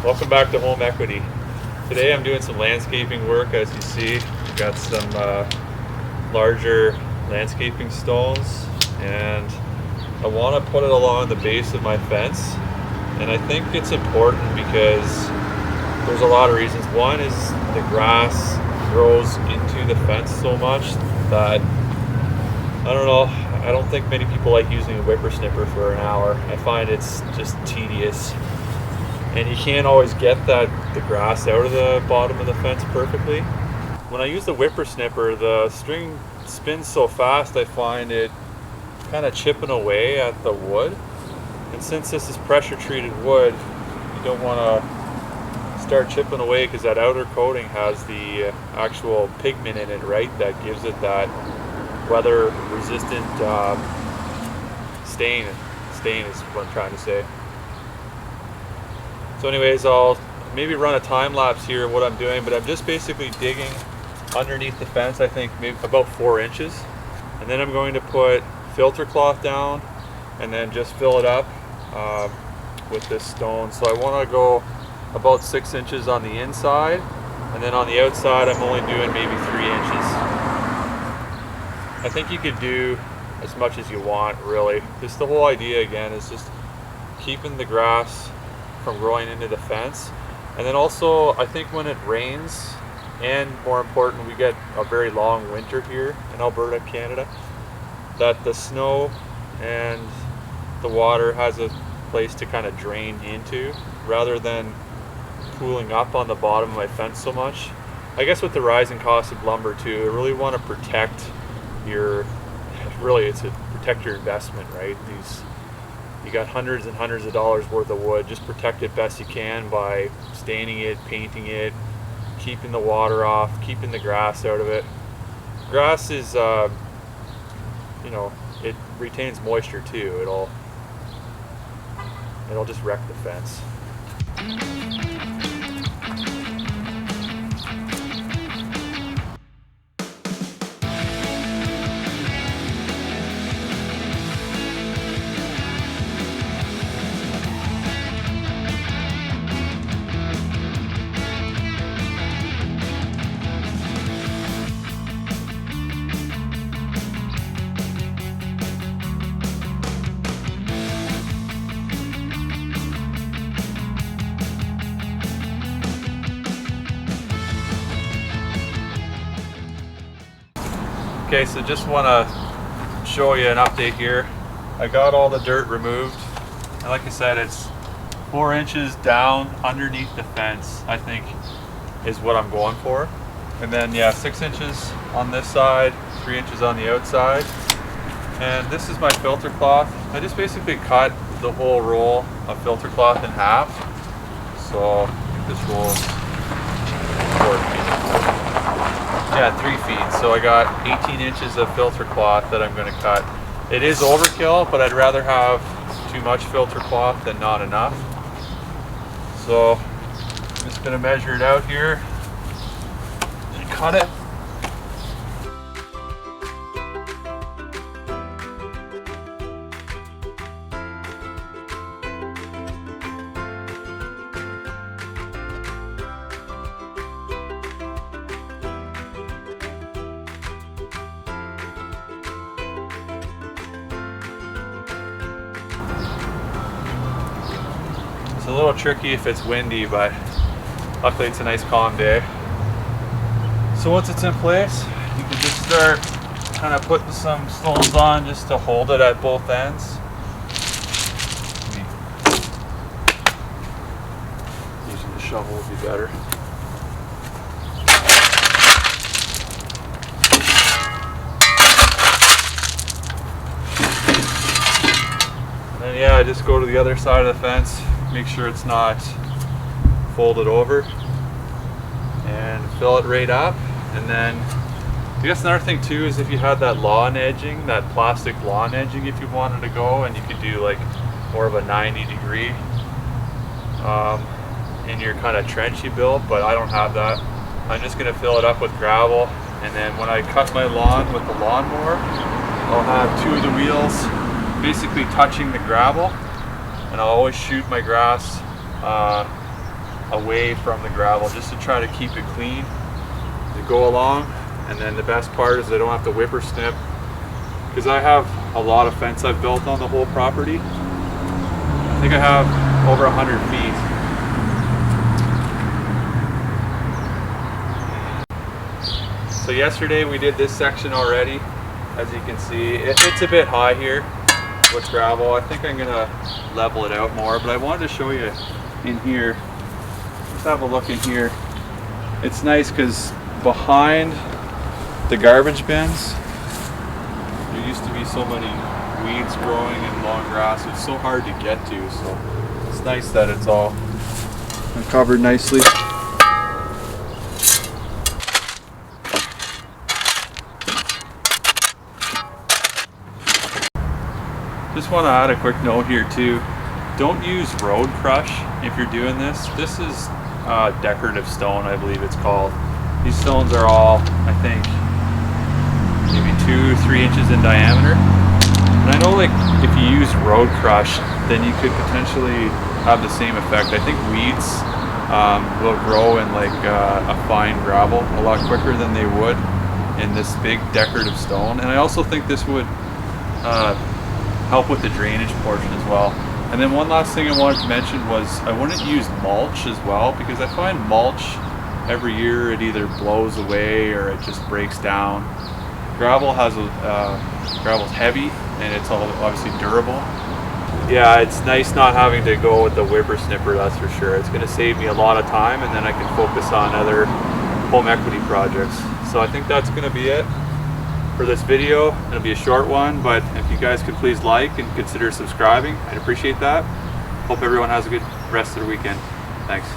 Welcome back to Home Equity. Today I'm doing some landscaping work. As you see, I've got some larger landscaping stones, and I want to put it along the base of my fence. And I think it's important because there's a lot of reasons. One is the grass grows into the fence so much that, I don't know, I don't think many people like using a whippersnipper for an hour. I find it's just tedious. And you can't always get the grass out of the bottom of the fence perfectly. When I use the whippersnipper, the string spins so fast I find it kind of chipping away at the wood. And since this is pressure treated wood, you don't want to start chipping away because that outer coating has the actual pigment in it, right? That gives it that weather resistant stain. Stain is what I'm trying to say. So anyways, I'll maybe run a time lapse here of what I'm doing, but I'm just basically digging underneath the fence, I think maybe about 4 inches. And then I'm going to put filter cloth down and then just fill it up with this stone. So I want to go about 6 inches on the inside, and then on the outside I'm only doing maybe 3 inches. I think you could do as much as you want, really. Just the whole idea again is just keeping the grass from growing into the fence. And then also, I think when it rains, and more important, we get a very long winter here in Alberta, Canada, that the snow and the water has a place to kind of drain into rather than pooling up on the bottom of my fence so much. I guess with the rising cost of lumber too, I really want to protect your, protect your investment, right? You got hundreds and hundreds of dollars worth of wood. Just protect it best you can by staining it, painting it, keeping the water off, keeping the grass out of it. Grass is, it retains moisture too. It'll just wreck the fence. Okay, so just want to show you an update here. I got all the dirt removed, and like I said, it's 4 inches down underneath the fence, I think, is what I'm going for. And then, yeah, 6 inches on this side, 3 inches on the outside. And this is my filter cloth. I just basically cut the whole roll of filter cloth in half. So this roll is 4 feet. Yeah, 3 feet. So I got 18 inches of filter cloth that I'm going to cut. It is overkill, but I'd rather have too much filter cloth than not enough. So I'm just going to measure it out here and cut it. It's a little tricky if it's windy, but luckily it's a nice calm day. So once it's in place, you can just start kind of putting some stones on just to hold it at both ends. Using the shovel would be better. And then yeah, just go to the other side of the fence. Make sure it's not folded over and fill it right up. And then I guess another thing too is if you had that lawn edging, that plastic lawn edging, if you wanted to go, and you could do like more of a 90-degree in your kind of trench you build, but I don't have that. I'm just going to fill it up with gravel, and then when I cut my lawn with the lawnmower, I'll have 2 of the wheels basically touching the gravel, and I'll always shoot my grass away from the gravel just to try to keep it clean to go along. And then the best part is I don't have to whip or snip, because I have a lot of fence I've built on the whole property. I think I have over 100 feet. So yesterday we did this section already. As you can see, it's a bit high here with gravel. I think I'm gonna level it out more, but I wanted to show you in here. Let's have a look in here. It's nice because behind the garbage bins, there used to be so many weeds growing and long grass. It's so hard to get to, so it's nice that it's all covered nicely. Just want to add a quick note here too. Don't use road crush if you're doing this. This is decorative stone, I believe it's called. These stones are all, I think, maybe 2-3 inches in diameter. And I know, like, if you use road crush, then you could potentially have the same effect. I think weeds will grow in like a fine gravel a lot quicker than they would in this big decorative stone. And I also think this would help with the drainage portion as well. And then one last thing I wanted to mention was I wouldn't use mulch as well, because I find mulch every year it either blows away or it just breaks down. Gravel has gravel's heavy and it's all obviously durable. Yeah, it's nice not having to go with the whippersnipper, that's for sure. It's going to save me a lot of time, and then I can focus on other home equity projects. So I think that's going to be it for this video. It'll be a short one, but if you guys could please like and consider subscribing, I'd appreciate that. Hope everyone has a good rest of the weekend. Thanks.